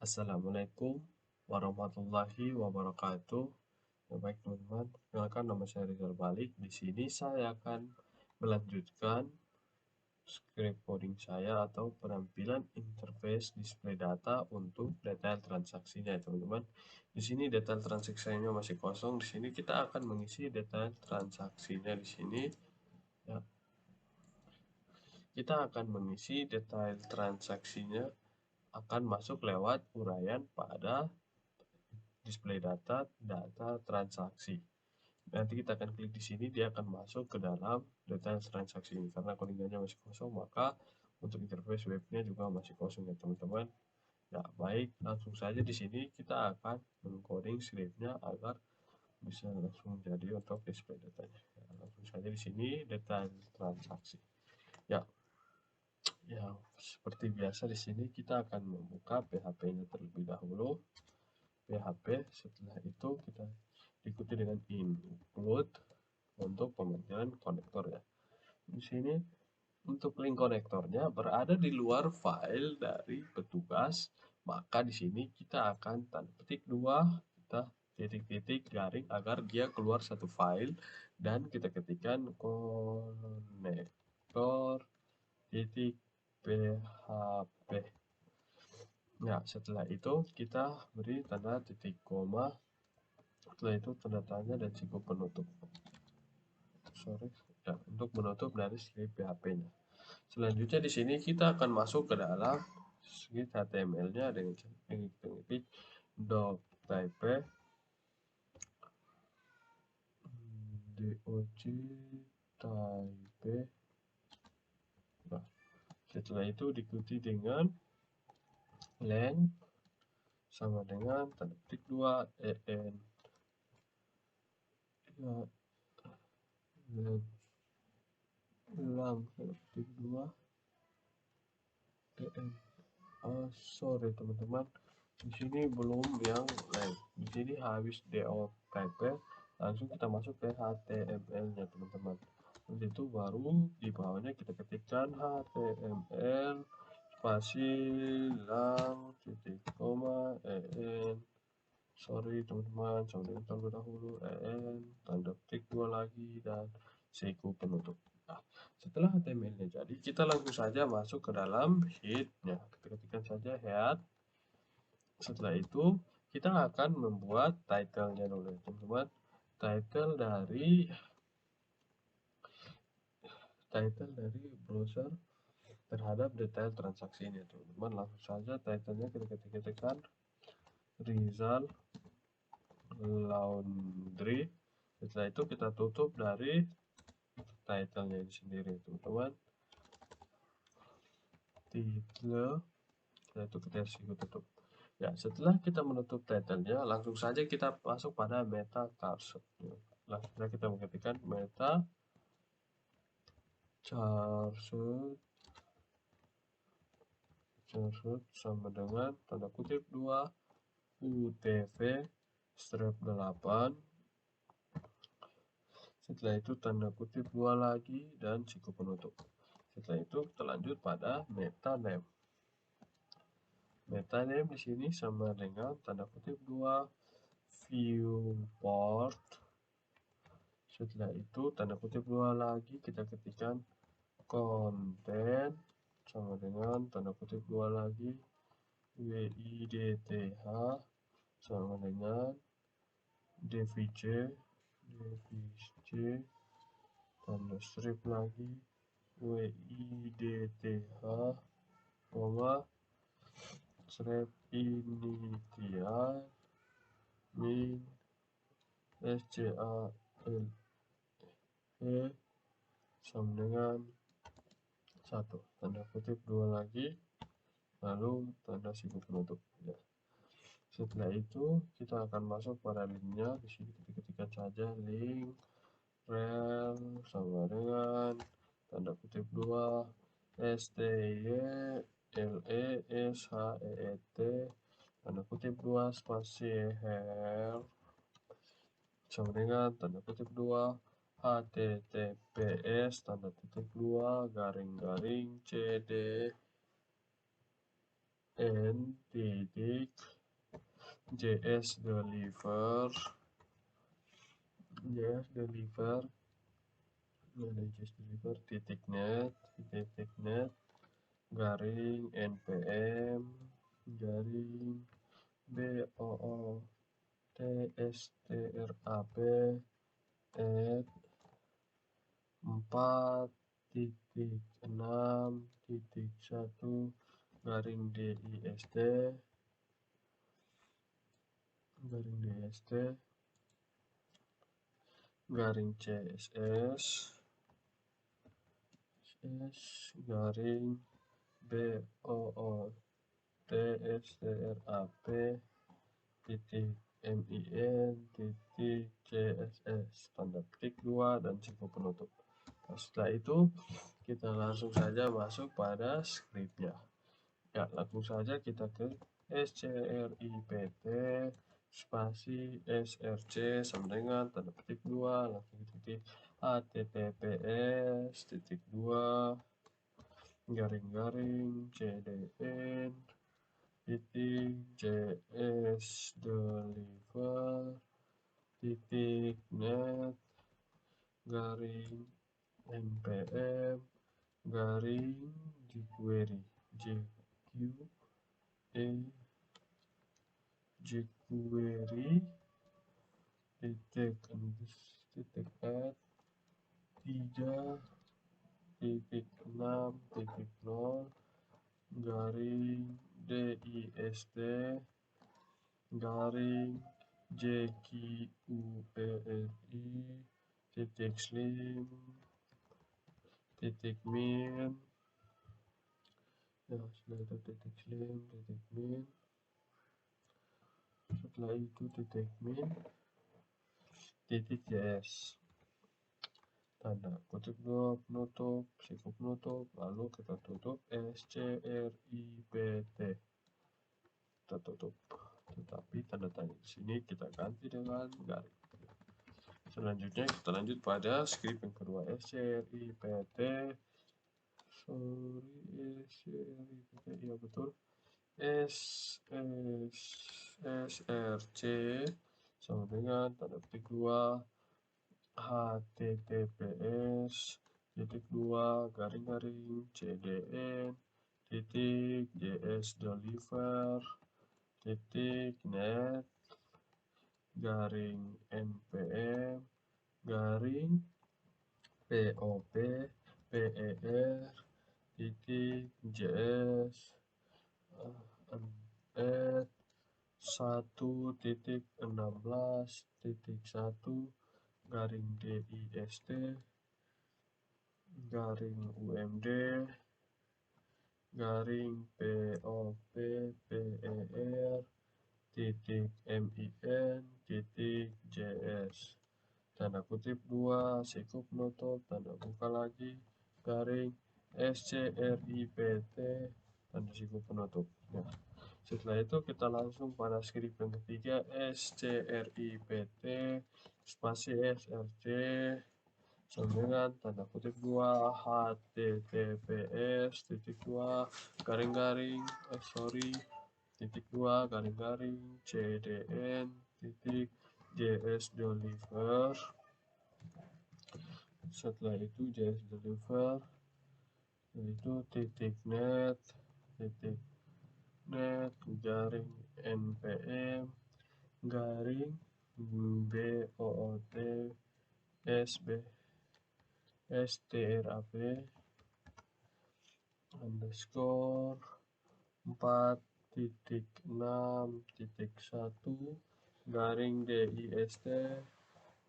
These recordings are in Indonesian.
Assalamualaikum warahmatullahi wabarakatuh. Ya, baik teman-teman, perkenalkan nama saya Rizal Balik. Di sini saya akan melanjutkan script coding saya atau penampilan interface display data untuk detail transaksinya, teman-teman. Di sini detail transaksinya masih kosong. Di sini kita akan mengisi detail transaksinya di sini. Ya, kita akan mengisi detail transaksinya akan masuk lewat uraian pada display data transaksi. Nanti kita akan klik di sini, dia akan masuk ke dalam detail transaksi ini. Karena codingannya masih kosong, maka untuk interface webnya juga masih kosong ya teman-teman. Ya baik, langsung saja di sini kita akan mengcoding scriptnya agar bisa langsung jadi untuk display datanya. Ya, langsung saja di sini detail transaksi. Ya, seperti biasa di sini kita akan membuka PHP-nya terlebih dahulu. PHP, setelah itu kita diikuti dengan include untuk pemanggilan konektor ya. Di sini untuk link konektornya berada di luar file dari petugas, maka di sini kita akan tanda petik 2, kita titik-titik garing agar dia keluar satu file dan kita ketikkan konektor titik php. Ya, setelah itu kita beri tanda titik koma, setelah itu tanda tanya dan siku penutup. Ya, untuk menutup dari script PHP-nya. Selanjutnya di sini kita akan masuk ke dalam script HTML-nya dengan ketik doctype type. Nah, setelah itu diikuti dengan length sama dengan tanda petik 2 en. Ya, lang tanda petik 2 en. Sorry teman-teman, di sini belum yang length. Di sini habis do type, langsung kita masuk ke HTML-nya teman-teman. Untuk itu baru di bawahnya kita ketikkan HTML spasi lang titik koma en. Sorry teman-teman, sampai terlebih dahulu en tanda petik 2 lagi dan siku penutup. Nah, setelah HTML-nya jadi, kita langsung saja masuk ke dalam head-nya. Kita ketikkan saja head. Setelah itu, kita akan membuat title-nya dulu, teman-teman. Title dari browser terhadap detail transaksi ini, teman-teman. Langsung saja title-nya kita ketikkan Rizal Laundry. Setelah itu kita tutup dari title-nya ini sendiri, teman-teman. Title, setelah itu kita siku tutup. Ya, setelah kita menutup title-nya, langsung saja kita masuk pada meta cursor. Langsung saja kita mengetikkan meta cursor sama dengan tanda kutip 2 UTV strap 8. Setelah itu tanda kutip 2 lagi dan siku penutup. Setelah itu kita lanjut pada meta name. Meta name di sini sama dengan tanda kutip 2 viewport. Setelah itu tanda kutip 2 lagi kita ketikkan konten sama dengan tanda kutip 2 lagi width sama dengan dvc tanda strip lagi width koma strip initial min scale sama dengan 1 tanda kutip 2 lagi lalu tanda siku penutup ya. Setelah itu kita akan masuk pada linknya. Di sini kita ketikkan saja link rel sama dengan tanda kutip 2 stylesheet tanda kutip 2 spasi help sama dengan tanda kutip 2 https tanda titik 2 garing-garing cd n titik js deliver titik net garing npm garing bootstrap at 4.6.1 garing dist garing css garing bootstrap titik min titik css tanda petik 2 dan siku penutup. Nah, setelah itu kita langsung saja masuk pada scriptnya. Ya, langsung saja kita ke script spasi src sama dengan tanda petik 2 langsung titik https titik 2 garing-garing cdn titik js deliver titik net garing npm garing jQuery jQuery titik add 3.6.0 garing dist garing jQuery titik slim titik min ya, sudah itu titik slim titik min, setelah itu titik min titik js tanda kutip 2 penutup siku penutup, lalu kita tutup script kita tutup, tetapi tanda tanya di sini kita ganti dengan garing. Selanjutnya kita lanjut pada script yang kedua script ya betul src sama dengan tanda petik 2 https titik 2 garing-garing cdn titik js deliver titik net garing npm garing pop per titik js at 1.16.1 garing dist garing umd garing pop per titik min titik js tanda kutip 2 siku penutup tanda buka lagi garing script tanda siku penutup. Nah, setelah itu kita langsung pada script yang ketiga script spasi src sama dengan tanda kutip 2 https titik 2 garing-garing titik 2 garing-garing cdn titik js deliver, setelah itu js deliver itu titik net garing npm garing bootstrap underscore 4.6.1 garing dist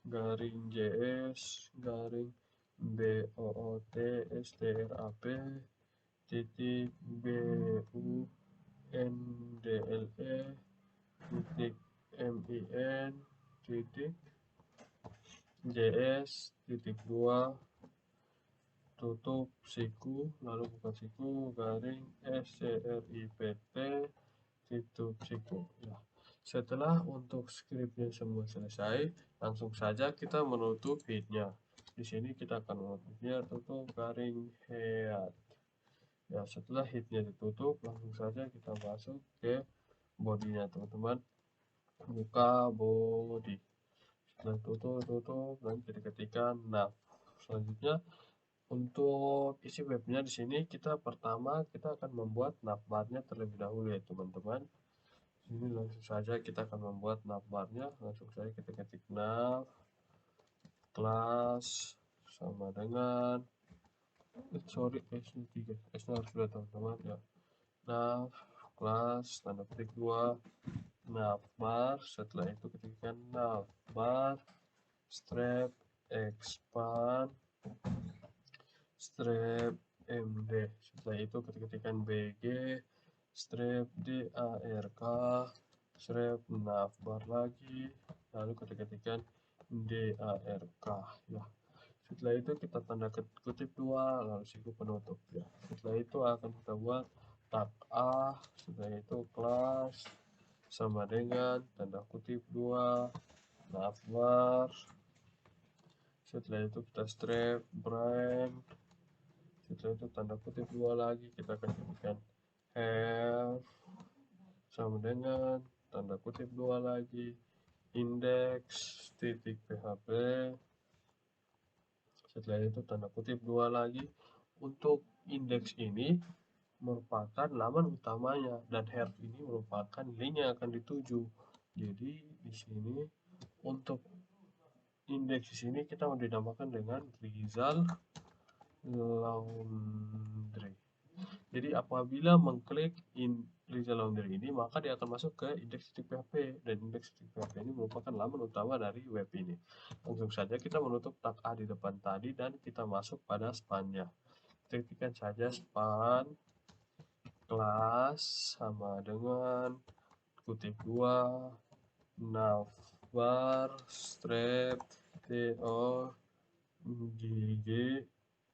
garing js garing bootstrap titik bundle titik min titik js titik 2 tutup siku lalu buka siku garing script tutup siku ya. Setelah untuk scriptnya semua selesai, langsung saja kita menutup headnya. Di sini kita akan menutupnya tutup garing head Ya, setelah headnya ditutup, langsung saja kita masuk ke bodinya teman-teman. Buka body, setelah tutup dan kita ketikkan nav. Selanjutnya untuk isi webnya di sini pertama kita akan membuat navbarnya terlebih dahulu ya teman-teman. Ini langsung saja kita akan membuat navbarnya, langsung saja kita ketik nav kelas sama dengan S3 S-nya harus sudah teman-teman ya. Nav kelas tanda petik 2 navbar, setelah itu ketikkan navbar strap expand strap md, setelah itu ketikkan bg strap dark strap navbar lagi, lalu ketikkan dark ya. Setelah itu kita tanda kutip 2 lalu siku penutup ya. Setelah itu akan kita buat tag A, setelah itu kelas sama dengan tanda kutip 2 navbar, setelah itu kita strap brand, setelah itu tanda kutip 2 lagi kita akan ketikkan have sama dengan tanda kutip 2 lagi index titik php, setelah itu tanda kutip 2 lagi. Untuk indeks ini merupakan laman utamanya dan have ini merupakan link yang akan dituju. Jadi di sini untuk indeks di sini kita mau dinamakan dengan Rizal Laundry. Jadi apabila mengklik Rizal Laundry ini, maka dia akan masuk ke index.php, dan index.php ini merupakan laman utama dari web ini. Langsung saja kita menutup tag A di depan tadi dan kita masuk pada span-nya. Ketikkan saja span kelas sama dengan kutip 2 navbar strap to gg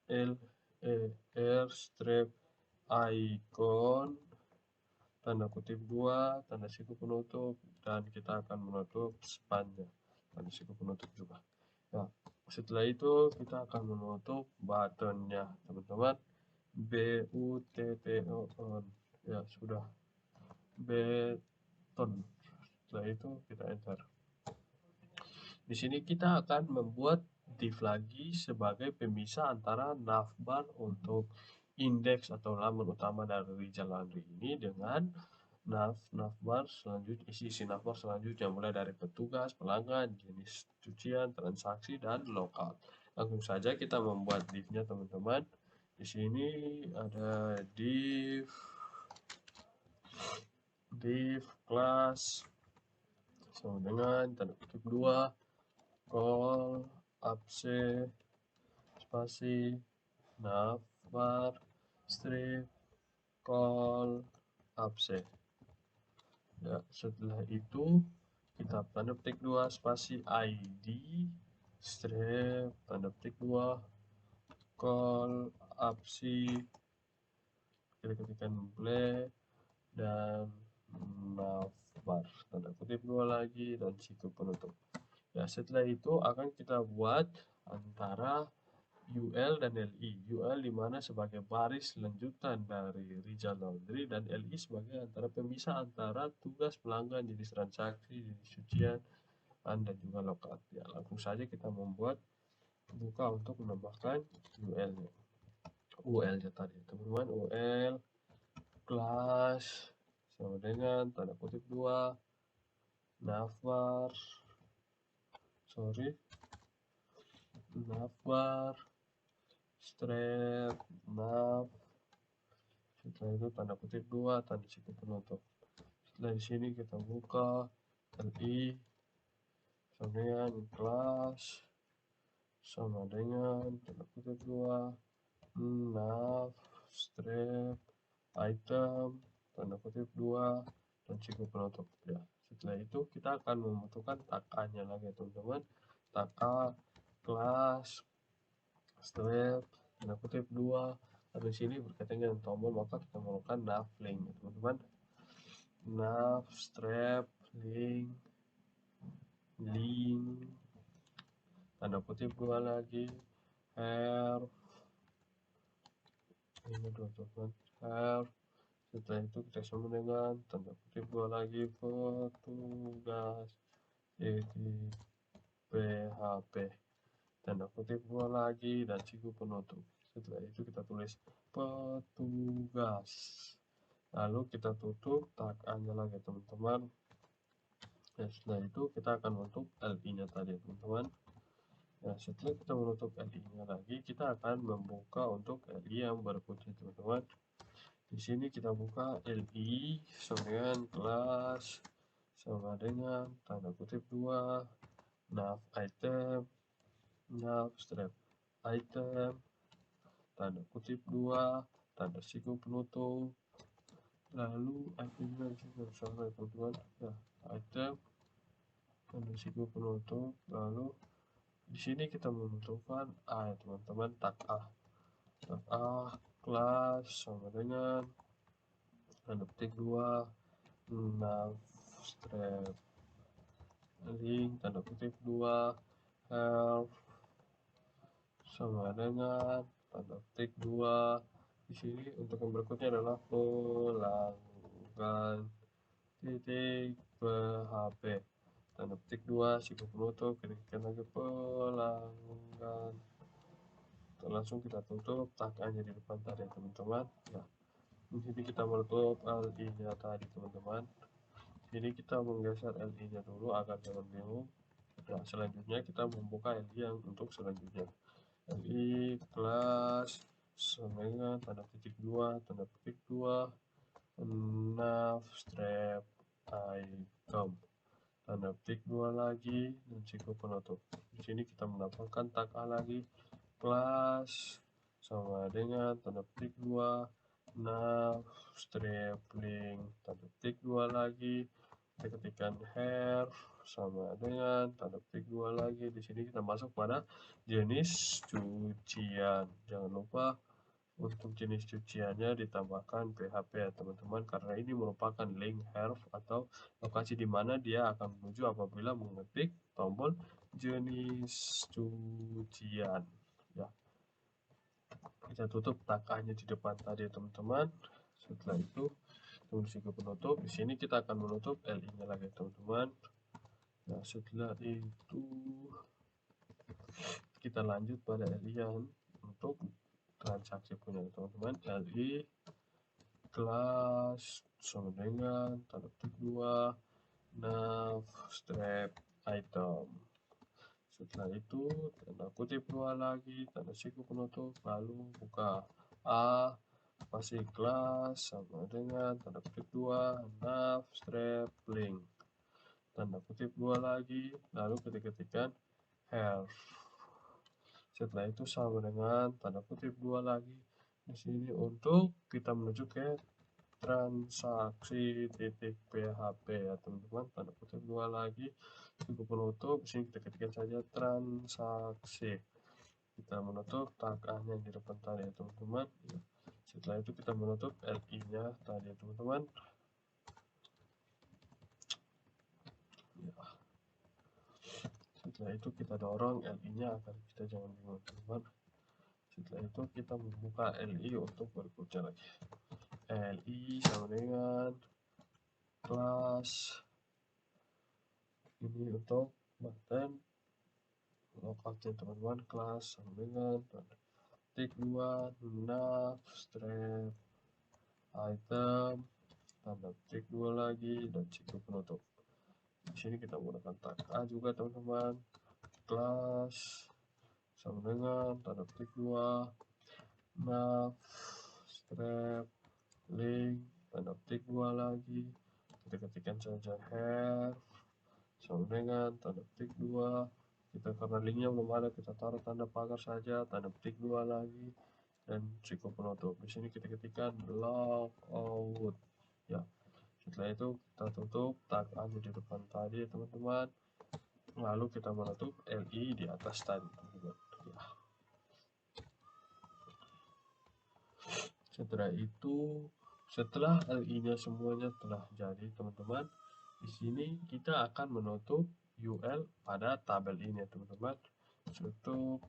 ler strap icon tanda kutip 2 tanda siku penutup, dan kita akan menutup spannya tanda siku penutup juga ya. Setelah itu kita akan menutup buttonnya teman-teman, button ya sudah, button. Setelah itu kita enter. Di sini kita akan membuat div lagi sebagai pemisah antara navbar untuk indeks atau laman utama dari Rizal Laundry ini dengan navbar selanjutnya, isi navbar selanjutnya mulai dari petugas, pelanggan, jenis cucian, transaksi, dan logout. Langsung saja kita membuat div-nya teman-teman. Di sini ada div kelas sama dengan tanda kutip 2 call abse spasi navbar strip call abse ya. Setelah itu kita tanda petik 2 spasi id strip tanda petik 2 call absi, kita ketikkan play dan navbar tanda kutip 2 lagi dan siku penutup ya. Setelah itu akan kita buat antara UL dan LI. UL dimana sebagai baris lanjutan dari Rizal Laundry, dan LI sebagai antara pemisah antara tugas pelanggan, jenis transaksi, jenis cucian, dan juga logout ya. Langsung saja kita membuat buka untuk menambahkan UL-nya. UL-nya tadi teman-teman, UL kelas sama dengan tanda kutip 2 navbar strap nav, setelah itu tanda kutip 2 tanda siku penutup. Setelah di sini kita buka li sama dengan kelas sama dengan tanda kutip 2 nav strap item tanda kutip 2 dan siku penutup ya. Setelah itu kita akan membutuhkan tag A-nya lagi teman-teman. Tag A kelas strap tanda kutip 2, di sini berkaitan dengan tombol, maka kita menggunakan nav link teman-teman. Nav strap link tanda kutip 2 lagi have ini teman-teman have. Setelah itu kita sama dengan tanda kutip dua lagi petugas titik PHP, tanda kutip dua lagi dan siku penutup. Setelah itu kita tulis petugas, lalu kita tutup tag A-nya lagi teman-teman. Ya, setelah itu kita akan menutup LI-nya tadi teman-teman. Nah, setelah kita menutup LI-nya lagi, kita akan membuka untuk LI yang berikutnya teman-teman. Di sini kita buka LI sama dengan kelas sama dengan tanda kutip 2 nav item, nav strap item, tanda kutip 2 tanda siku penutup, lalu itemnya di sini sama teman-teman. Nah, item tanda siku penutup, lalu di sini kita membutuhkan A ya teman-teman, tag A. Tag A kelas sama dengan tanda petik 2 nav strap link tanda kutip 2 health sama dengan tanda petik 2. Di sini untuk yang berikutnya adalah pelanggan titik PHP, tanda petik 2 siku penutup, ketikkan lagi pelanggan, langsung kita tutup tag A-nya di depan tadi teman-teman. Ya, di sini kita menutup LI-nya tadi teman-teman. Jadi kita menggeser LI-nya dulu agar jangan bingung. Nah, selanjutnya kita membuka LI yang untuk selanjutnya. LI kelas sama dengan tanda titik 2 tanda petik 2 nav strap item, tanda petik 2 lagi dan siku penutup. Di sini kita mendapatkan tag A lagi, kelas sama dengan tanda petik 2 nav strap link, tanda petik 2 lagi, kita ketikkan hair sama dengan tanda petik 2 lagi. Di sini kita masuk pada jenis cucian. Jangan lupa untuk jenis cuciannya ditambahkan PHP ya teman-teman, karena ini merupakan link herf atau lokasi di mana dia akan menuju apabila mengetik tombol jenis cucian. Ya, kita tutup tag A-nya di depan tadi ya teman-teman. Setelah itu tunggu siku penutup. Di sini kita akan menutup LI-nya lagi teman-teman. Nah, setelah itu kita lanjut pada LI yang untuk transaksi punya teman-teman. LI kelas sama dengan tanda petik 2 nav strap item. Setelah itu tanda kutip 2 lagi tanda siku penutup, lalu buka A spasi kelas sama dengan tanda kutip 2 nav strap link, tanda kutip 2 lagi, lalu ketikkan health. Setelah itu sama dengan tanda kutip 2 lagi di sini untuk kita menuju ke transaksi titik PHP ya teman-teman, tanda kutip 2 lagi siku penutup. Di sini kita ketikkan saja transaksi, kita menutup tag A-nya di depan tadi ya teman-teman. Setelah itu kita menutup LI-nya tadi ya teman-teman. Ya. Setelah itu kita dorong LI-nya agar kita jangan bingung teman-teman. Setelah itu kita membuka LI untuk berikutnya lagi. LI sama dengan kelas ini untuk button lokasi teman-teman, kelas sama dengan tanda petik 2 nav strap item, tanda petik 2 lagi dan siku penutup. Di sini kita menggunakan tag A juga teman-teman, kelas sama dengan tanda petik 2 nav strap link, tanda petik 2 lagi, kita ketikkan saja hair sama dengan tanda petik 2. Kita karena linknya belum ada, kita taruh tanda pagar saja, tanda petik 2 lagi dan siku penutup. Di sini kita ketikkan logout. Ya, setelah itu kita tutup tag A di depan tadi ya teman-teman, lalu kita menutup LI di atas tadi teman-teman. Ya. Setelah itu, setelah LI-nya semuanya telah jadi teman-teman, di sini kita akan menutup UL pada tabel ini ya teman-teman. Tutup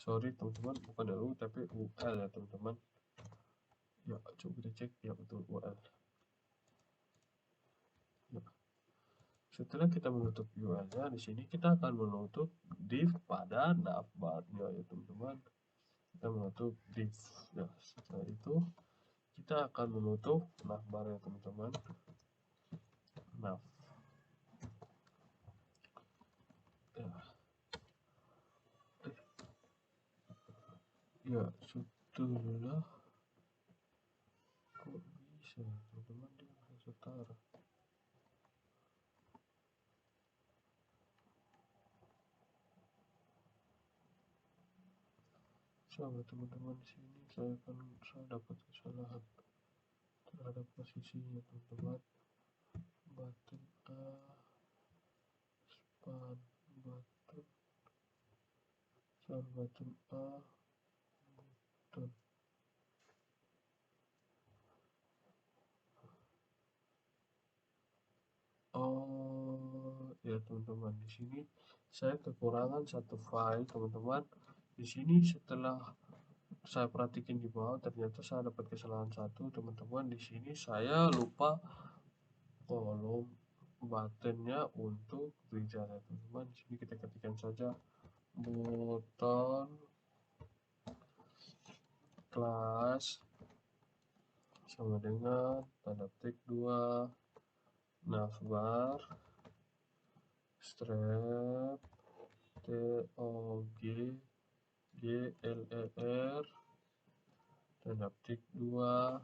sorry teman-teman, bukan LU tapi UL ya teman-teman. Ya, coba kita cek ya, betul UL. Ya. Setelah kita menutup UL-nya, di sini kita akan menutup div pada navbar-nya ya teman-teman. Kita menutup div. Ya, setelah itu kita akan menutup navbar ya teman-teman. Nav. Ya. Ya, setelah kok bisa teman-teman dia bisa setara. Sama teman-teman, di sini saya dapat kesalahan terhadap posisinya teman-teman. Button A, span button, button A, button. Oh ya teman-teman, di sini saya kekurangan satu file teman-teman. Di sini setelah saya perhatikan di bawah, ternyata saya dapat kesalahan satu teman-teman. Di sini saya lupa kolom buttonnya untuk wizard ya teman-teman. Di sini kita ketikkan saja button kelas sama dengan tanda petik 2 navbar strap toggler tanda petik 2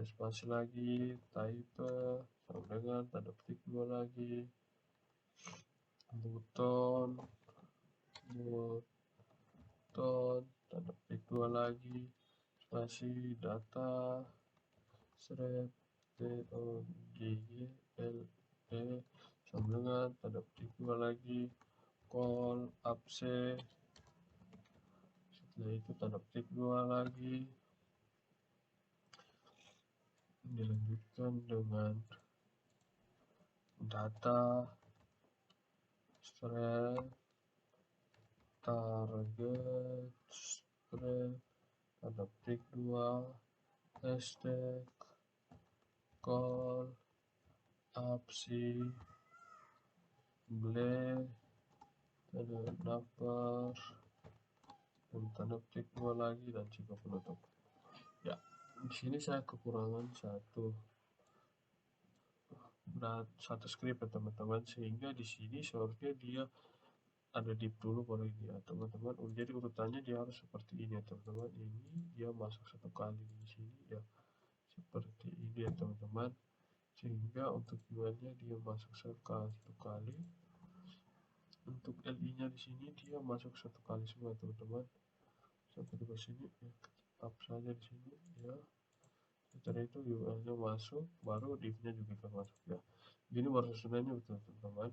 spasi lagi type sama dengan tanda petik 2 lagi button tanda petik 2 lagi spasi data strap toggle sama dengan tanda petik 2 lagi call abse. Setelah itu tanda petik 2 lagi, dilanjutkan dengan data strap target strap tanda petik 2 hashtag call absi bleh tanda navbar dan tanda petik 2 lagi dan juga penutup. Ya, di sini saya kekurangan satu script ya teman-teman, sehingga di sini seharusnya dia ada div dulu baru ini ya teman-teman. Jadi urutannya dia harus seperti ini ya teman-teman. Ini dia masuk satu kali di sini ya, seperti ini ya teman-teman, sehingga untuk UL-nya dia masuk satu kali. Untuk LI nya di sini dia masuk satu kali semua teman-teman. Sampai di sini ya, tetap saja di sini ya. Setelah itu UL-nya masuk, baru div-nya juga akan masuk ya. Gini baru susunannya betul teman-teman.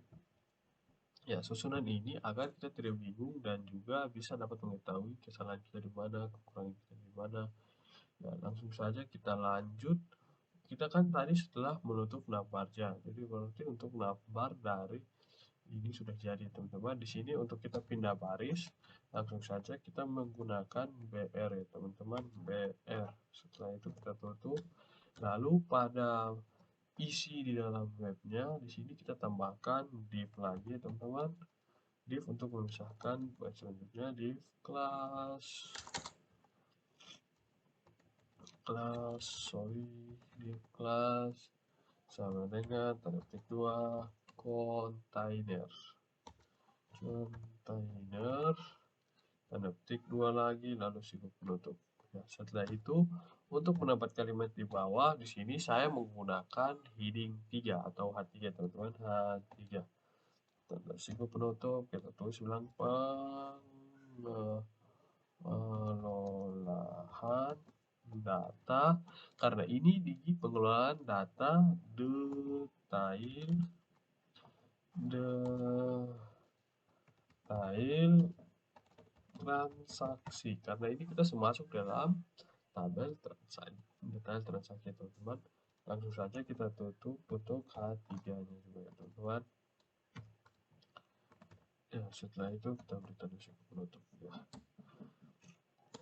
Ya, susunan ini agar kita tidak bingung dan juga bisa dapat mengetahui kesalahan kita di mana, kekurangan kita di mana. Ya, langsung saja kita lanjut. Kita kan tadi setelah menutup navbarnya, jadi berarti untuk navbar dari ini sudah jadi teman-teman. Di sini untuk kita pindah baris, langsung saja kita menggunakan BR ya teman-teman, BR. Setelah itu kita tutup. Lalu pada isi di dalam webnya, di sini kita tambahkan div lagi ya teman-teman. Div untuk memisahkan selanjutnya div kelas div kelas sama dengan tanda petik 2 container tanda petik 2 lagi lalu sibuk penutup. Ya, setelah itu untuk menambah kalimat di bawah, di sini saya menggunakan heading 3 atau H3 teman-teman, H3 tanda sibuk penutup. Kita tulis ulang pengelolaan data, karena ini di pengelolaan data detail transaksi, karena ini kita masuk dalam tabel detail transaksi teman-teman. Langsung saja kita tutup untuk H3 nya juga ya teman-teman. Ya, setelah itu kita beri tanda siku penutup ya.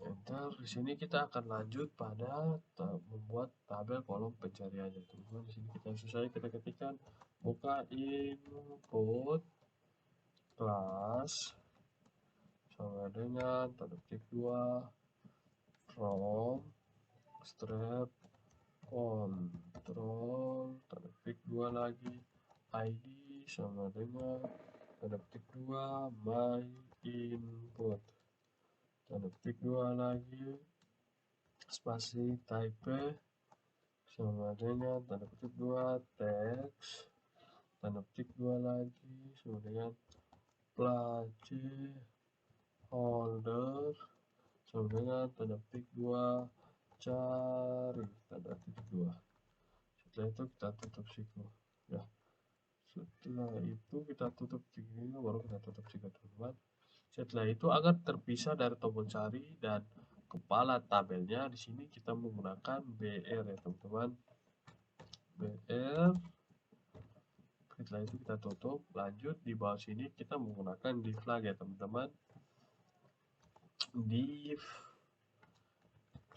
Enter. Di sini kita akan lanjut pada membuat tabel kolom pencariannya, teman-teman. Di sini kita langsung saja kita ketikkan buka input kelas sama dengan tanda petik 2 from strap control tanda petik 2 lagi id sama dengan tanda petik 2 my input tanda petik 2 lagi spasi type sama dengan tanda petik 2 teks tanda petik 2 lagi sama dengan placeholder sama dengan tanda petik 2 cari tanda petik 2. Setelah itu kita tutup siku ya. Setelah itu kita tutup siku baru kita tutup siku, teman-teman. Setelah itu agar terpisah dari tombol cari dan kepala tabelnya, di sini kita menggunakan BR ya, teman-teman. BR. Setelah itu kita tutup. Lanjut di bawah sini kita menggunakan div lagi ya, teman-teman. Div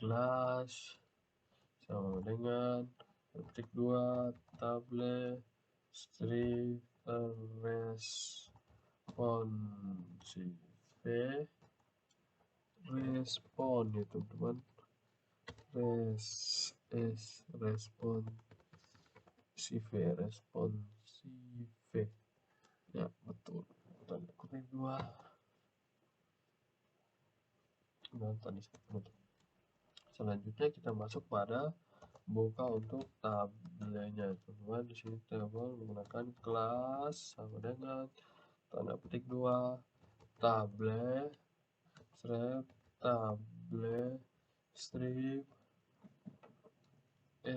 kelas sama dengan ketik 2 tabel strip responsive respon ya, teman-teman. Responsive ya, betul. Tanda kutip 2 dan tadi penutup. Selanjutnya kita masuk pada buka untuk tabelnya, teman-teman. Di sini tabel menggunakan kelas sama dengan tanda petik 2 tabel strip strip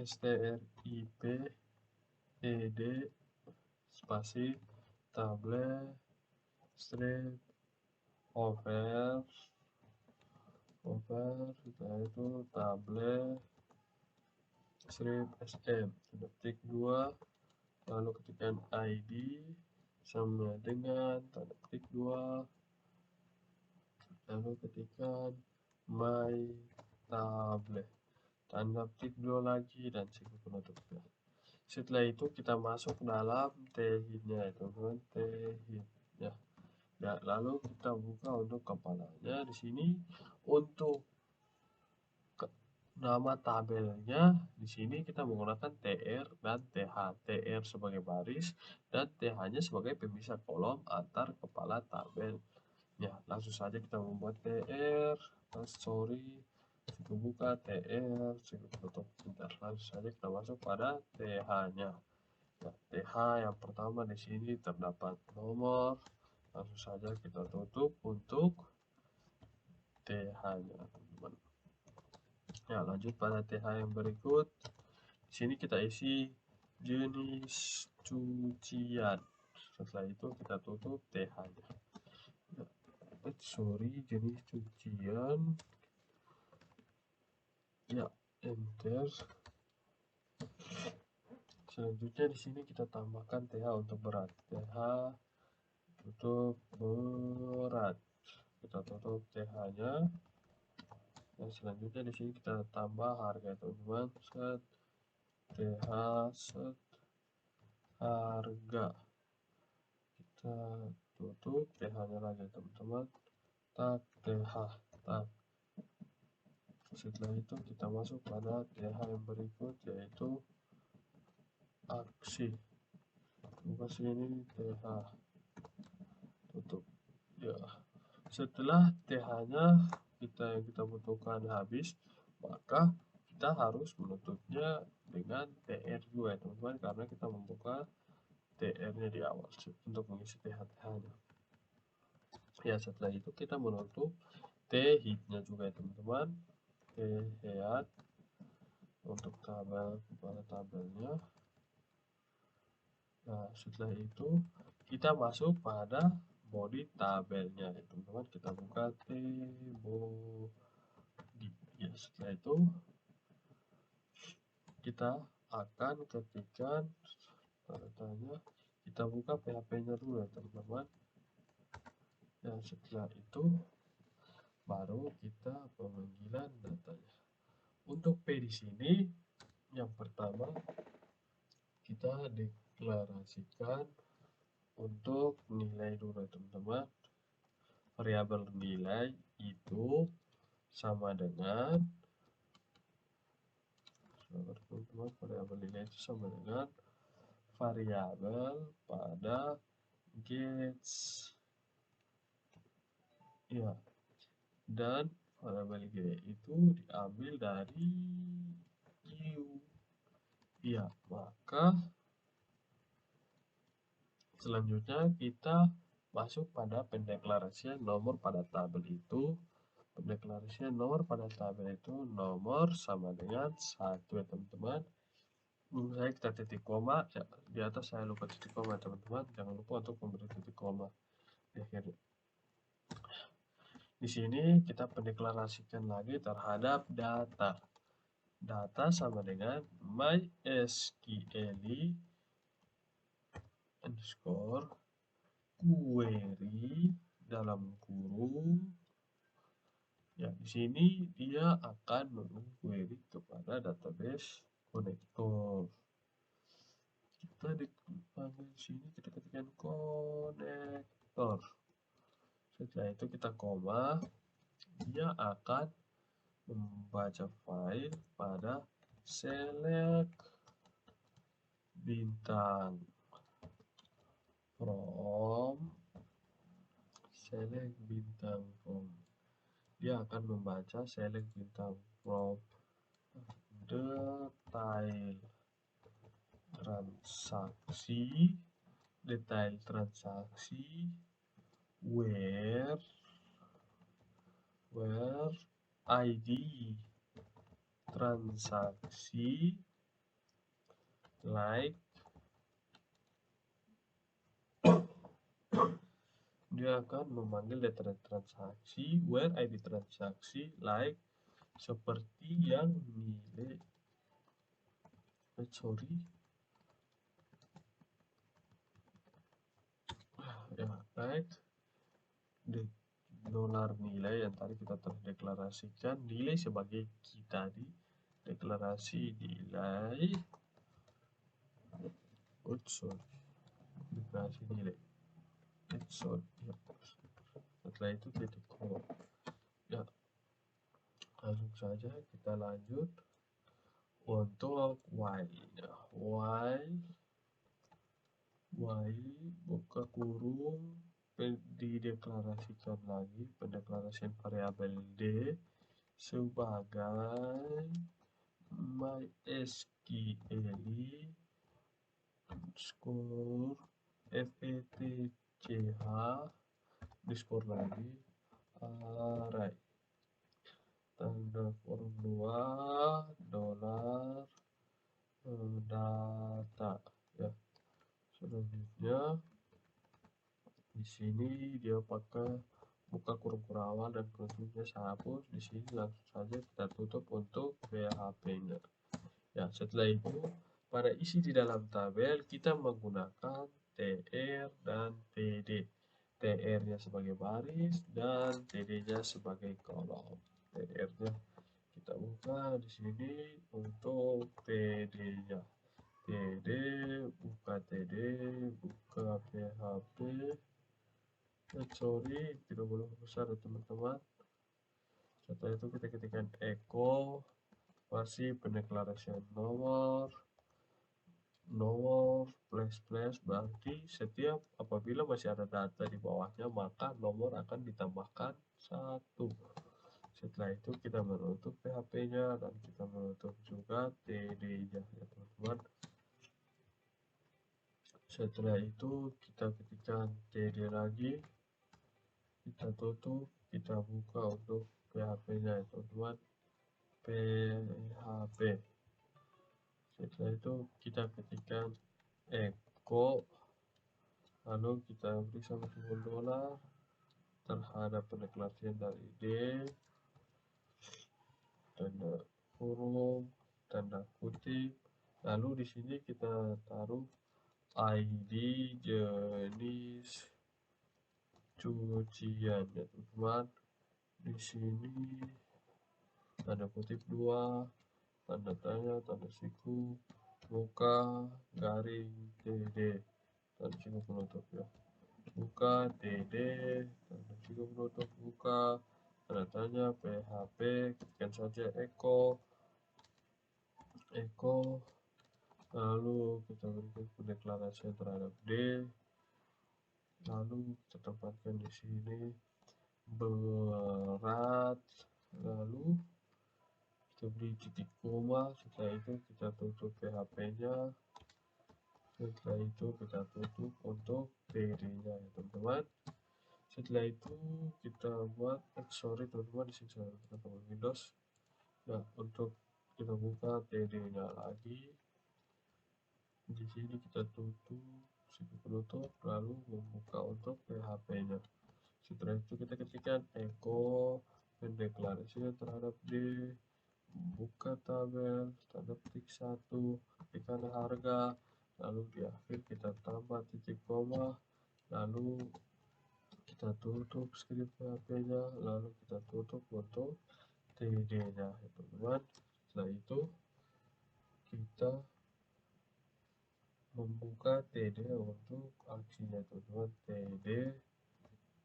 strip ed spasi tabel strip over setelah itu tabel strip sm tanda petik 2 lalu ketikkan id sama dengan tanda petik 2 lalu ketikkan my tabel tanda petik 2 lagi dan siku penutup ya. Setelah itu kita masuk dalam tehitnya ya, teman-teman. Tehit ya. Ya, lalu kita buka untuk kepalanya. Di sini untuk nama tabelnya di sini kita menggunakan tr dan th. Tr sebagai baris dan th-nya sebagai pemisah kolom antar kepala tabel. Ya, langsung saja kita membuat tr. Siku buka tr, siku tutup. Bentar, langsung saja kita masuk pada th-nya. Ya, th yang pertama di sini terdapat nomor. Langsung saja kita tutup untuk th-nya, teman-teman. Ya, lanjut pada th yang berikut. Di sini kita isi jenis cucian. Setelah itu kita tutup th-nya. Ya, jenis cucian. Ya, enter. Selanjutnya di sini kita tambahkan th untuk berat. Th tutup berat. Kita tutup th-nya. Dan selanjutnya di sini kita tambah harga, teman-teman. Set th set harga. Kita tutup th-nya lagi, teman-teman. Tak th tak. Setelah itu kita masuk pada th yang berikut yaitu aksi. Buka sini th tutup ya. Setelah th-nya kita butuhkan habis, maka kita harus menutupnya dengan tr juga ya, teman-teman, karena kita membuka tr-nya di awal untuk mengisi th-nya. Ya, setelah itu kita menutup t-hitnya juga ya, teman-teman. T-head untuk tabel kepala tabelnya. Nah, setelah itu kita masuk pada body tabelnya ya, teman-teman. Kita buka body ya. Setelah itu kita akan ketikkan tanda-tandanya. Kita buka PHP-nya dulu ya, teman-teman. Ya, setelah itu baru kita pemanggilan datanya. Untuk P di sini yang pertama kita deklarasikan untuk nilai dulu teman-teman. Variabel nilai itu sama dengan variabel nilai itu sama dengan variabel pada gets. Ya, dan variabel g itu diambil dari u. Ya, maka selanjutnya kita masuk pada pendeklarasian nomor pada tabel itu. Pendeklarasian nomor pada tabel itu nomor sama dengan 1 ya teman-teman. Saya kita titik koma ya, di atas saya lupa titik koma teman-teman, jangan lupa untuk memberi titik koma di akhir. Di sini kita pendeklarasikan lagi terhadap data. Data sama dengan mysql underscore query dalam kurung. Ya, di sini dia akan mengquery kepada database konektor. Kita di sini kita ketikkan konektor. Setelah itu kita koma, dia akan membaca file pada select bintang from dia akan membaca select bintang from detail transaksi where ID transaksi like dia akan memanggil data transaksi where ID transaksi like seperti yang nilai ya, like dolar nilai yang tadi kita telah deklarasikan nilai sebagai key tadi, deklarasi nilai deklarasi nilai ya. Setelah itu titik koma ya, langsung saja kita lanjut untuk while buka kurung, dideklarasikan lagi pendeklarasian variabel d sebagai mysql underscore fetch underscore lagi array tanda kurung 2 dolar data ya. Selanjutnya di sini dia pakai buka kurung awal dan kurungnya saya hapus. Di sini langsung saja kita tutup untuk PHP-nya. Ya, setelah itu pada isi di dalam tabel kita menggunakan TR dan TD. TR-nya sebagai baris dan TD-nya sebagai kolom. TR-nya kita buka di sini untuk TD-nya. TD, buka TD, buka PHP. Tidak boleh besar ya teman-teman. Setelah itu kita ketikkan echo versi pendeklarasian nomor plus berarti setiap apabila masih ada data di bawahnya maka nomor akan ditambahkan 1. Setelah itu kita menutup PHP-nya dan kita menutup juga TD-nya ya teman-teman. Setelah itu kita ketikkan TD lagi, kita tutup, kita buka untuk PHP-nya ya teman-teman, PHP. Setelah itu kita ketikkan echo, lalu kita beri sama simbol dolar terhadap pendeklarasian dari D, tanda kurung, tanda kutip, lalu di sini kita taruh ID jenis cucian ya teman-teman. Di sini tanda kutip 2, tanda tanya, tanda siku, buka, garing, TD, tanda siku penutup ya. Buka, TD, tanda siku penutup, buka, tanda tanya, PHP, ketikkan saja Eko, lalu kita berikan pendeklarasian terhadap D, lalu kita tempatkan di sini berat, lalu kita beri titik koma, setelah itu kita tutup PHP-nya, setelah itu kita tutup untuk PD-nya ya teman-teman. Setelah itu kita buat teman-teman, di sini saya teman Windows. Nah, untuk kita buka TD-nya lagi, di sini kita tutup siku penutup, lalu membuka untuk PHP-nya. Setelah itu kita ketikkan Eko pendeklarasian terhadap D, buka tabel, tanda petik 1, ketikkan harga, lalu di akhir kita tambah titik koma, lalu kita tutup script PHP-nya, lalu kita tutup untuk TD-nya ya teman-teman. Setelah itu kita membuka TD untuk aksinya teman-teman. TD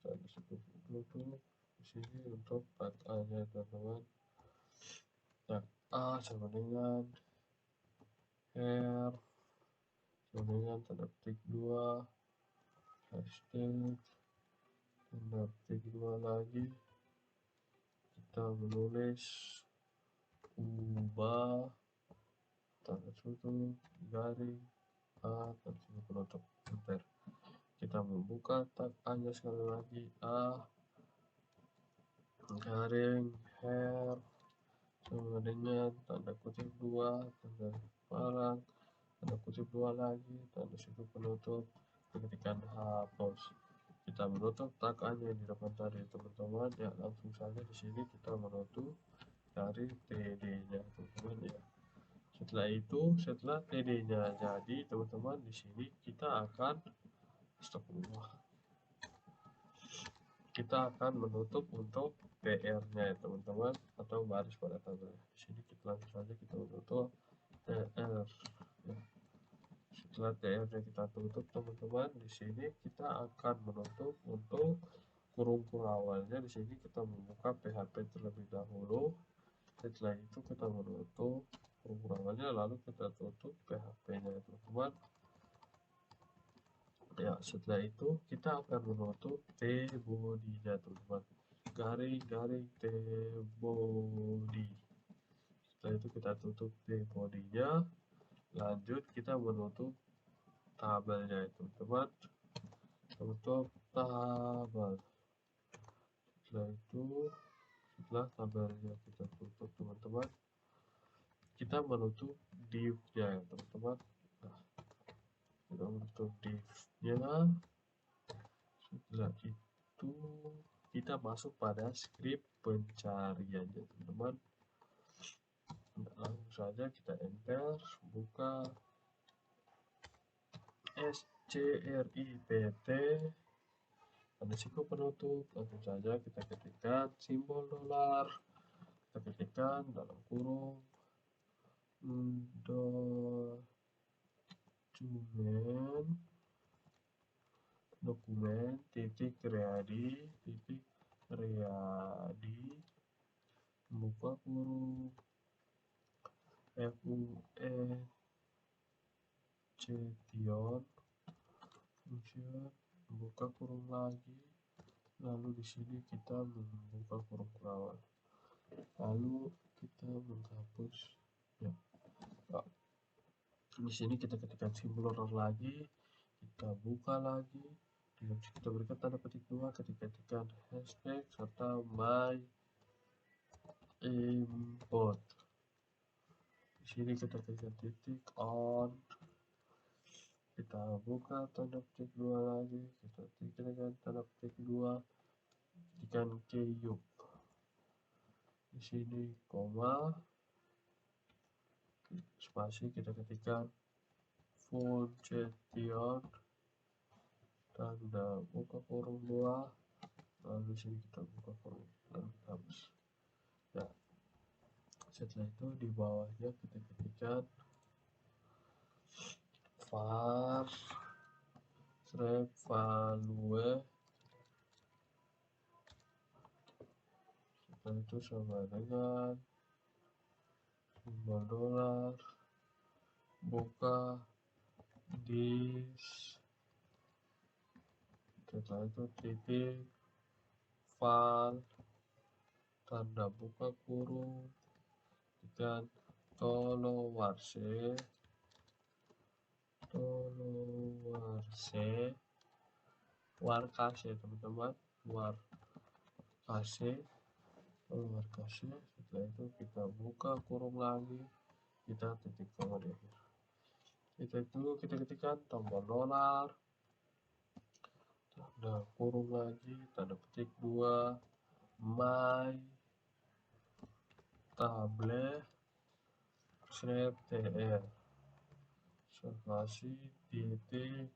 tanda cukup tutup di sini untuk tag A-nya teman-teman. Tag A sama dengan R sama dengan tanda petik 2, hashtag, tanda petik 2 lagi, kita menulis ubah, tanda tutup, garing, A, tanda tutup penutup, enter. Kita membuka tag A-nya sekali lagi, A, garing, hair, sama dengan tanda kutip 2, tanda parang, tanda kutip 2 lagi, tanda siku penutup, ketikkan hapus. Kita menutup tag A-nya di depan tadi teman-teman ya. Langsung saja di sini kita menutup dari TD-nya teman-teman ya. Setelah itu, setelah TD-nya jadi teman-teman, di sini kita akan menutup untuk PR-nya ya teman-teman, atau baris pada tabel. Di sini kita langsung saja kita menutup TR ya. Setelah TR-nya kita tutup teman-teman, di sini kita akan menutup untuk kurung awalnya. Di sini kita membuka PHP terlebih dahulu. Setelah itu kita menutup kurung awalnya, lalu kita tutup PHP-nya teman-teman. Ya, setelah itu kita akan menutup T-body-nya teman-teman. Garing T body. Setelah itu kita tutup T-body-nya. Lanjut kita menutup tabelnya teman-teman. Tutup tabel. Setelah tabelnya kita tutup teman-teman, kita menutup div-nya teman-teman. Nah, kita menutup div-nya. Setelah itu kita masuk pada script pencariannya teman-teman. Langsung saja kita enter, buka script, tanda siku penutup, langsung saja kita ketikkan simbol dolar, kita ketikkan dalam kurung dokumen titik ready buka kurung function buka kurung lagi, lalu di sini kita membuka kurung awal, lalu kita menghapus ya. Di sini kita ketikkan simbol dolar lagi, kita buka lagi, kita berikan tanda petik 2, ketikkan hashtag serta my import. Di sini kita ketikkan titik on, kita buka tanda petik 2 lagi, kita ketikkan tanda petik 2, ketikkan keyup. Di sini koma, spasi, kita ketikkan function tanda buka kurung 2, lalu sini kita buka lalu kita hapus. Ya, setelah itu di bawahnya kita ketikkan var strap value, setelah itu sama dengan simbol dolar, buka dis, setelah itu titik val tanda buka kurung dan tolowarse warkase teman-teman, warkase. Setelah itu kita buka kurung lagi, kita titik koma di akhir. Setelah itu kita ketikkan tombol dolar, tanda kurung lagi, tanda petik 2, my tablet snap tr, spasi titik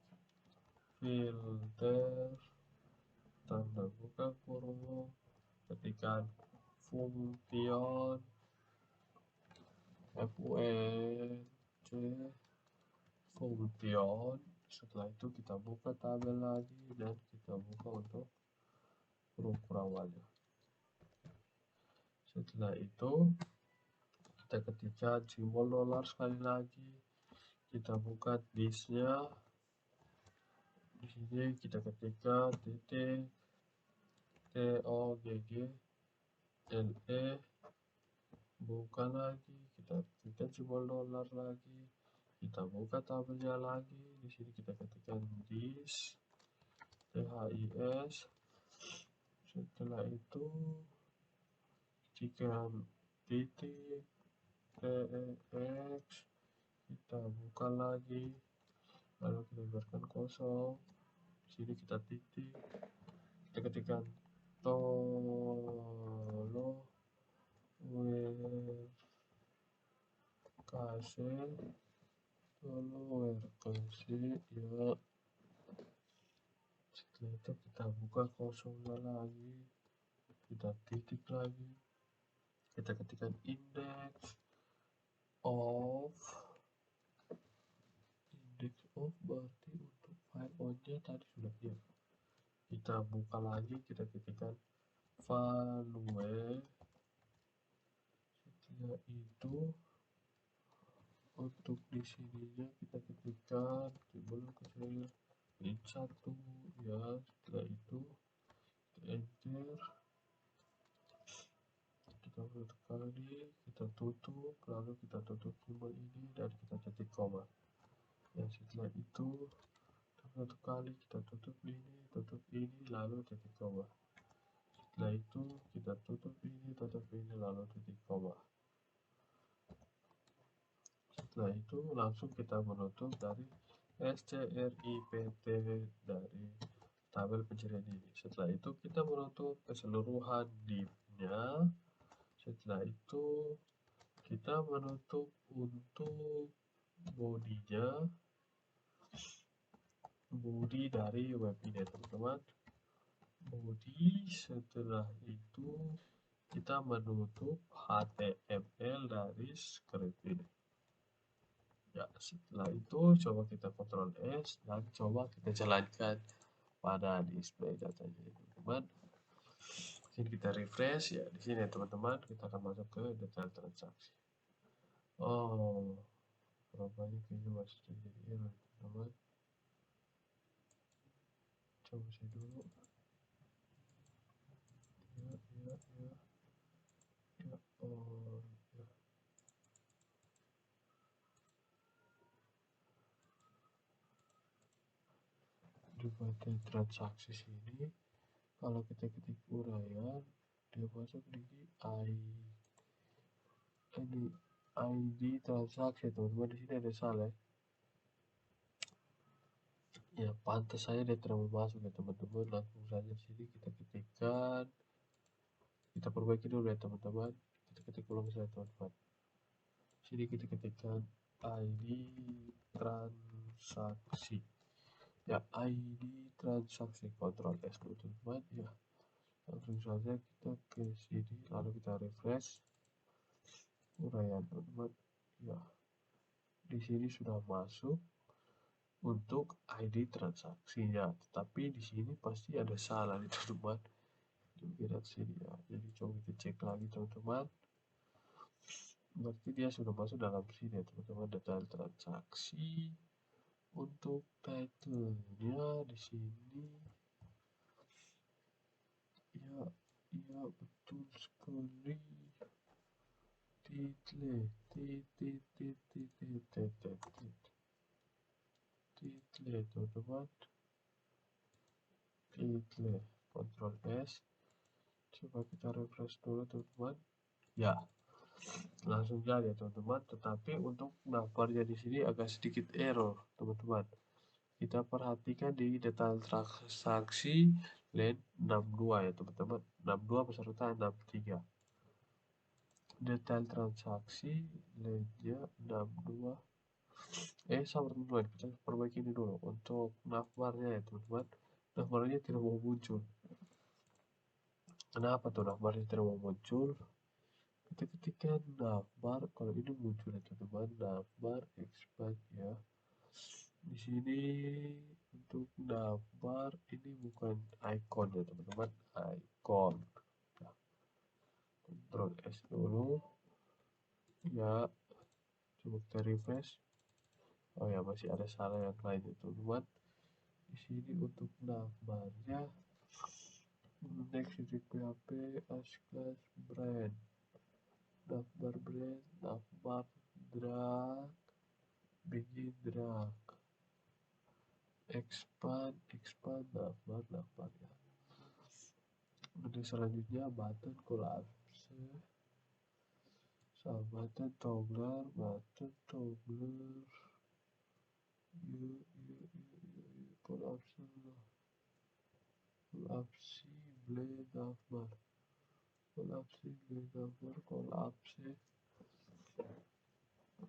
filter tanda buka kurung, ketikkan function function. Setelah itu kita buka tabel lagi dan kita buka untuk kurung awalnya. Setelah itu kita ketikkan simbol dolar sekali lagi, kita buka disknya. Di sini kita ketikkan titik TOGGLE, buka lagi, kita ketikkan simbol dolar lagi, kita buka tabelnya lagi. Di sini kita ketikkan disk THIS. Setelah itu ketikkan titik TEX, kita buka lagi, lalu kita biarkan kosong. Di sini kita titik, kita ketikkan tolowerkase ya. Setelah itu kita buka kosongnya lagi, kita titik lagi, kita ketikkan index of berarti untuk file on-nya tadi sudah ya. Kita buka lagi, kita ketikkan value. Setelah itu untuk di sininya kita ketikkan simbol kecil int 1 ya. Setelah itu enter, kita satu kali, kita tutup, lalu kita tutup simbol ini dan kita titik koma ya. Setelah itu satu kali kita tutup ini lalu titik koma. Setelah itu kita tutup ini lalu titik koma. Setelah itu langsung kita menutup dari SCRIPT dari tabel pencarian ini. Setelah itu kita menutup keseluruhan div-nya. Setelah itu kita menutup untuk bodinya, body dari web ini teman-teman, body. Setelah itu kita menutup HTML dari script ini ya. Setelah itu coba kita Ctrl S dan coba kita jalankan pada display datanya teman-teman. Sini kita refresh ya. Di sini teman-teman kita akan masuk ke detail transaksi. Oh, rupanya kayaknya masih terjadi error teman-teman. Coba saya dulu ya. Oh ya, di bagian transaksi sini kalau kita ketik uraian, dia masuk di ID transaksi teman-teman. Di sini ada salah ya, pantas saya dia tidak masuk ya teman-teman. Langsung saja di sini kita ketikkan, kita perbaiki dulu ya teman-teman. Kita ketik ulang saja teman-teman. Sini kita ketikkan ID transaksi ya, ID transaksi, Ctrl S dulu teman-teman ya. Langsung saja kita ke sini, lalu kita refresh uraian teman-teman. Ya, di sini sudah masuk untuk ID transaksinya, tetapi di sini pasti ada salah nih teman-teman. Kita sini ya, jadi coba kita cek lagi teman-teman. Berarti dia sudah masuk dalam sini ya teman-teman, detail transaksi. Untuk title-nya di sini ya, iya betul sekali. Title teman-teman. Title, Ctrl S. Coba kita refresh dulu teman-teman. Ya, langsung jadi ya teman-teman. Tetapi untuk navbarnya di sini agak sedikit error teman-teman. Kita perhatikan di detail transaksi line 62 ya teman-teman. 62 beserta 63. Detail transaksi line-nya 62. Sabar teman-teman, kita perbaiki ini dulu untuk navbarnya ya teman-teman. Navbarnya tidak mau muncul. Kenapa tuh navbarnya tidak mau muncul? Kita ketikkan navbar, kalau ini muncul ya teman-teman, navbar expand ya. Di sini untuk navbar ini bukan icon ya teman-teman, icon. Nah, Ctrl S dulu. Ya, coba kita refresh. Oh ya, masih ada salah yang lain ya teman-teman. Di sini untuk navbarnya next titik PHP as class brand, navbar brand, navbar drag, begin drag, expand navbar ya. Kemudian selanjutnya button collapse, button toggler, collapse blade navbar, collapse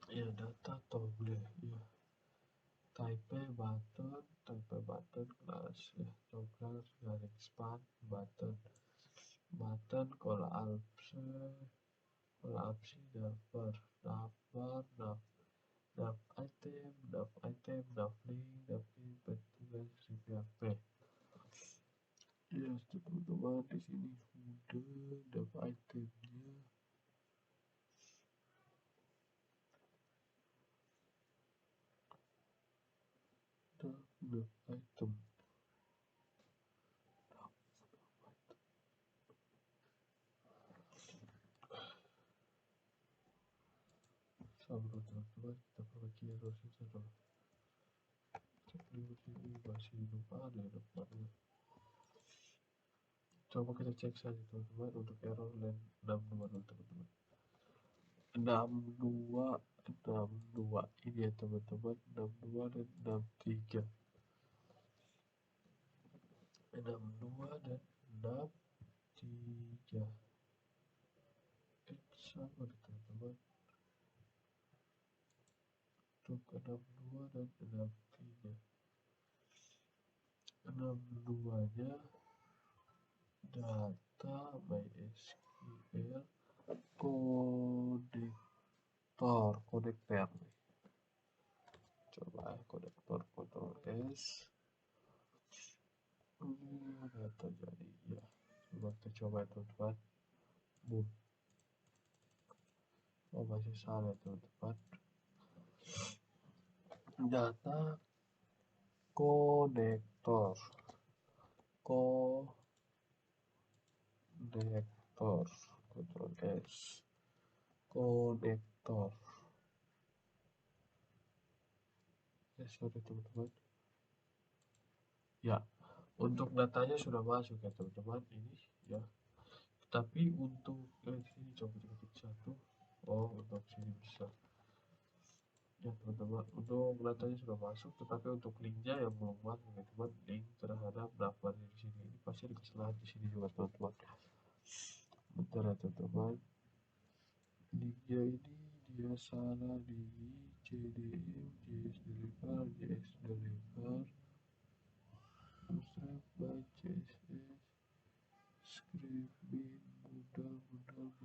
ya, data toggler ya, type button class ya, toggler dan expand button collapse navbar nav item, nav link, bentukan PHP. Ya teman-teman, di sini sudah nav itemnya. Nav item. Sabar teman-teman, kita perbaiki errornya dulu. Ini masih belum ada ya daftarnya. Coba kita cek saja teman-teman untuk error line 62 dulu teman-teman. 62 ini ya teman-teman, 62 dan 63. 62 dan 63. Sama teman-teman. Untuk 62 dan 63. 62-nya data MySQL konektor nih. Coba konektor Ctrl S. Data jadi ya. Coba kita coba teman-teman. Oh, masih salah teman-teman. Data konektor Ctrl S, konektor. Sorry teman-teman. Ya, untuk datanya sudah masuk ya teman-teman, ini ya. Tapi untuk sini coba kita ketik satu. Oh, untuk sini bisa. Ya teman-teman, untuk datanya sudah masuk, tetapi untuk linknya yang belum masuk ya teman. Link terhadap daftar di sini, ini pasti ada kesalahan di sini juga teman-teman. Bentar ya teman-teman. Linknya ini dia salah di CDM, JS deliver, bootstrap by CSS,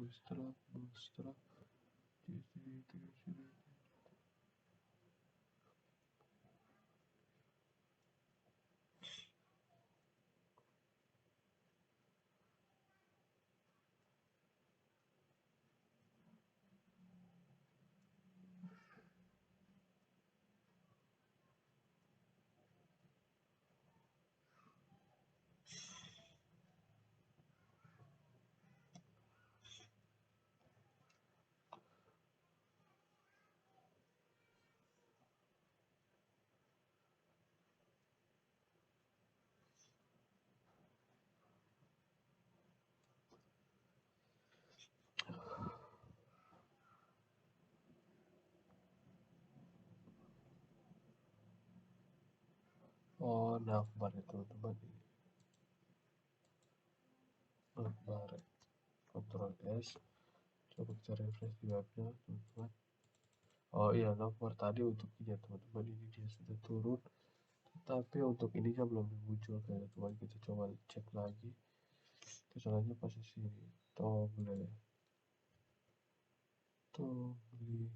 bootstrap. Oh, navbar ya teman-teman, ini navbar. Ctrl S, coba kita refresh di webnya teman-teman. Oh iya, navbar tadi untuk ini ya teman-teman, ini dia sudah turun, tapi untuk ininya belum muncul kayak teman. Kita coba cek lagi kesalahannya pas di sini. Toggle, toggle,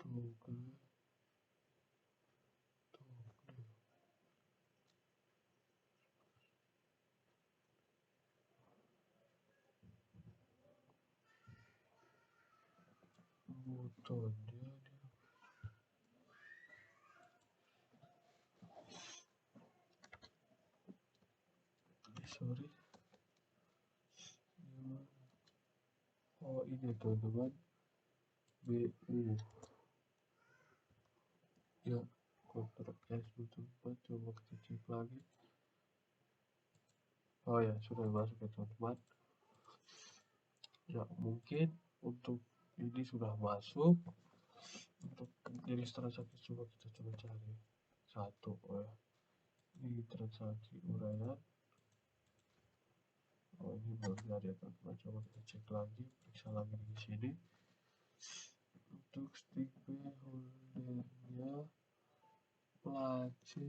toggle, toggle, butonnya sorry. Oh ini teman-teman, BU ya. Ctrl S teman-teman, coba kita cek lagi. Oh ya, sudah masuk ya teman-teman. Ya mungkin untuk ini sudah masuk. Untuk jenis transaksi coba kita cari satu. Oh ya, ini transaksi uraian. Oh ini belum ada ya teman-teman, coba kita cek lagi, periksa lagi di sini. Untuk stipe holdernya, place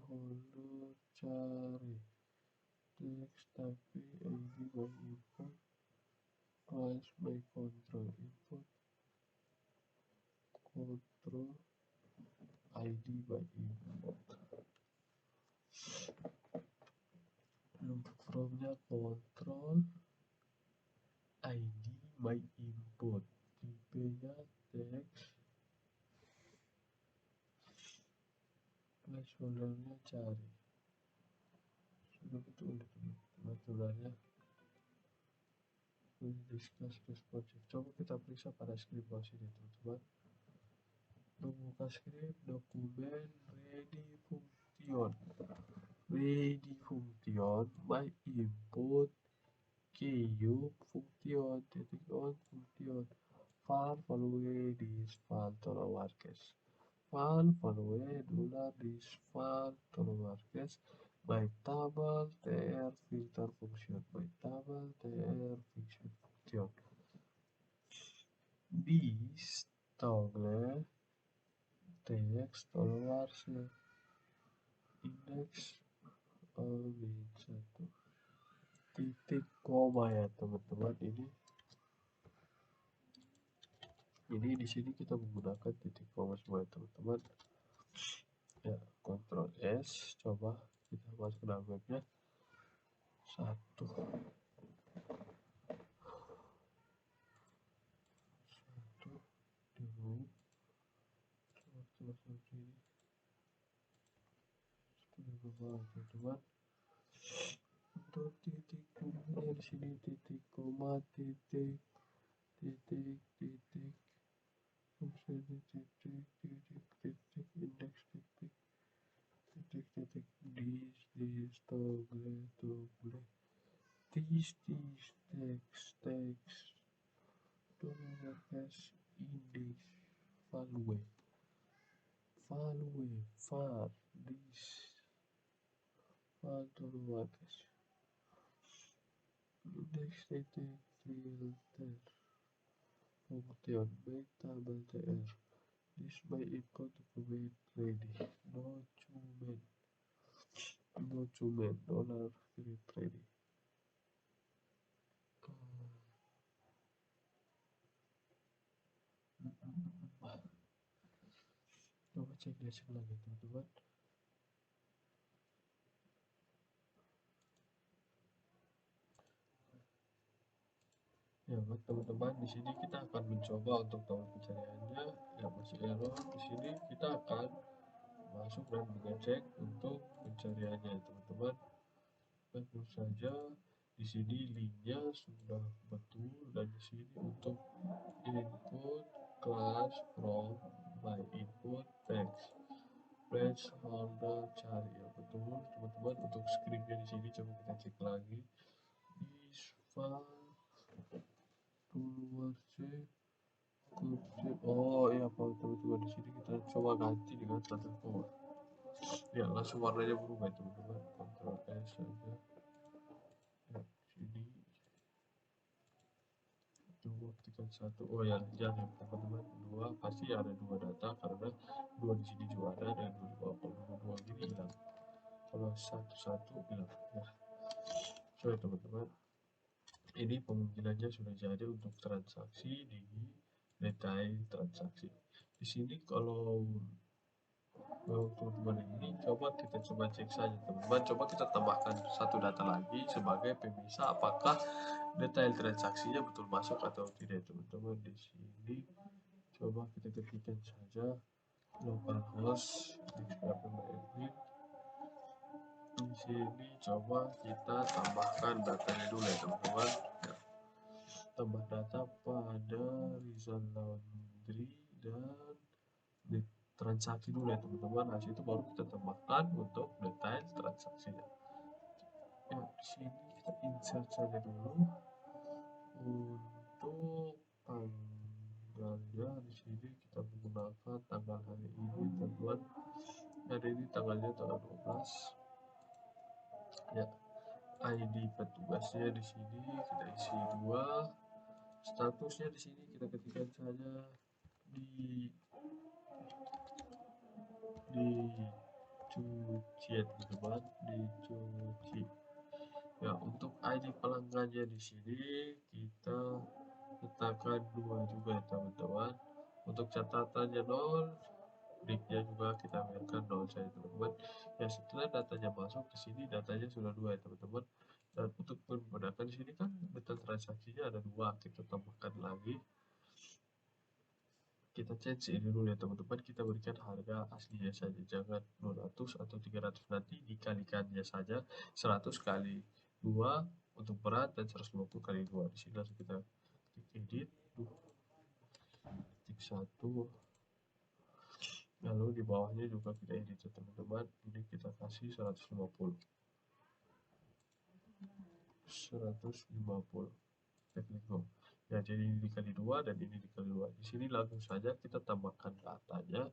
holder, cari teks tapi ID by import, class by control import, control ID by import. Untuk formnya control ID by input, tipenya teks, placeholdernya cari. Sudah itu udah teman-teman, sebenarnya discuss responsive. Coba kita periksa pada script bawah sini teman-teman. Untuk buka script, dokumen ready function by input cube function titik on function var value this file total markers file value $this file total markers by table tr filter function by table tr function this toggle text total marker index satu titik koma ya teman-teman. Ini di sini kita menggunakan titik koma semua ya teman-teman. Ya, Ctrl S, coba kita masuk ke dalam webnya. Satu dulu, coba seperti ini. Teman-teman, untuk titik koma di sini, titik koma titik titik titik fungsi titik titik titik indeks titik titik titik this toggle this text total index value var this var total markers index titik filter function by table tr this by input document ready document $ready Coba cek lagi teman-teman. Ya, buat teman-teman di sini kita akan mencoba untuk tombol pencariannya. Ya, masih error. Di sini kita akan masuk dan mengecek untuk pencariannya, teman-teman. Tentu saja di sini linknya sudah betul, dan di sini untuk input class from my input text placeholder cari ya betul teman-teman. Untuk scriptnya di sini coba kita cek lagi is file toolbox oh iya Pak teman-teman. Di sini kita coba ganti dengan tanda power ya, langsung warnanya berubah teman-teman. Ctrl S saja ya. Sini coba tekan satu. Oh ya, jangan teman-teman, dua pasti ada dua data karena dua di sini juga ada, dan dua gini hilang. Kalau satu hilang ya. Sorry teman-teman, ini pemanggilannya sudah jadi untuk transaksi di detail transaksi. Di sini kalau teman-teman ini coba kita cek saja teman-teman. Coba kita tambahkan satu data lagi sebagai pemisah apakah detail transaksinya betul masuk atau tidak teman-teman. Di sini coba kita ketikkan saja localhost admin. Di sini coba kita tambahkan datanya dulu ya teman-teman. Tambah data pada Rizal Laundry dan di transaksi dulu ya teman-teman. Nah, itu baru kita tambahkan untuk detail transaksinya. Ya, di sini kita insert saja dulu untuk tanggalnya. Di sini kita menggunakan tanggal hari ini teman-teman. Hari ini tanggalnya tanggal 12 ya. ID petugasnya di sini kita isi 2. Statusnya di sini kita ketikkan saja di dicuci ya teman-teman, dicuci ya. Untuk ID pelanggannya di sini kita letakkan 2 juga ya teman-teman. Untuk catatannya 0, nicknya juga kita biarkan 0 saja teman-teman ya. Setelah datanya masuk ke sini, datanya sudah 2 ya teman-teman. Dan untuk menggunakan di sini kan detail transaksinya ada 2, kita tambahkan lagi. Kita change ini dulu ya teman-teman. Kita berikan harga aslinya saja, jangan 200 atau 300, nanti dikalikannya saja 100 kali 2 untuk berat dan 150 kali 2. Di sini langsung kita klik edit, klik 1, lalu di bawahnya juga kita edit ya teman-teman. Ini kita kasih 150. Kita klik go ya. Jadi ini dikali 2 dan ini dikali 2. Di sini langsung saja kita tambahkan datanya.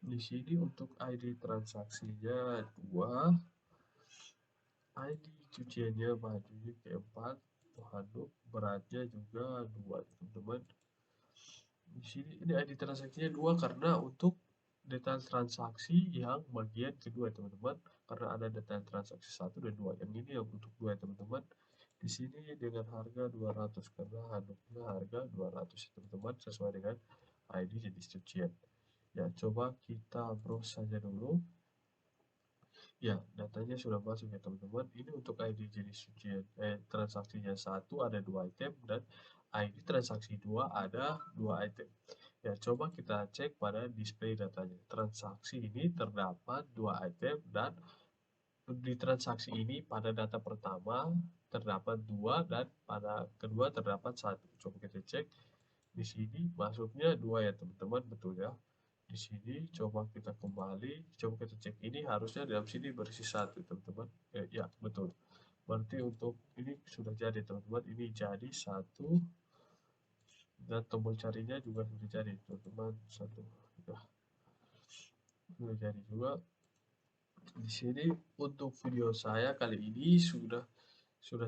Di sini untuk ID transaksinya 2, ID cuciannya bajunya keempat, handuk beratnya juga 2 teman-teman. Di sini ini ID transaksinya 2 karena untuk detail transaksi yang bagian kedua teman-teman, karena ada detail transaksi 1 dan 2. Yang ini yang untuk 2 teman-teman. Di sini dengan harga 200 karena handuknya harga 200 teman-teman, sesuai dengan ID jenis cucian. Ya, coba kita browse saja dulu. Ya, datanya sudah masuk ya teman-teman. Ini untuk ID jenis cucian transaksinya 1 ada 2 item, dan ID transaksi 2 ada 2 item. Ya, coba kita cek pada display datanya. Transaksi ini terdapat 2 item, dan di transaksi ini pada data pertama terdapat 2 dan pada kedua terdapat 1. Coba kita cek. Di sini masuknya 2 ya teman-teman, betul ya. Di sini coba kita kembali, coba kita cek. Ini harusnya dalam sini berisi 1 teman-teman. Ya, betul. Berarti untuk ini sudah jadi teman-teman. Ini jadi 1, dan tombol carinya juga sudah jadi teman-teman. 1 sudah jadi juga. Di sini untuk video saya kali ini sudah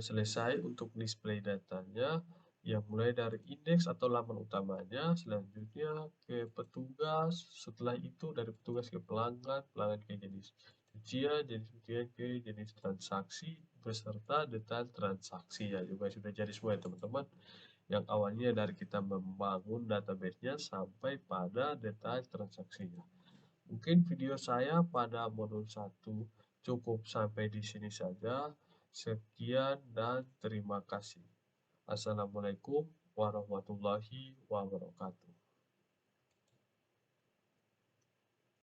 selesai untuk display datanya, yang mulai dari indeks atau laman utamanya, selanjutnya ke petugas, setelah itu dari petugas ke pelanggan, pelanggan ke jenis cucian ke jenis transaksi, beserta detail transaksi ya juga sudah jadi semua ya teman-teman. Yang awalnya dari kita membangun database-nya sampai pada detail transaksinya. Mungkin video saya pada modul 1 cukup sampai di sini saja. Sekian dan terima kasih. Assalamualaikum warahmatullahi wabarakatuh.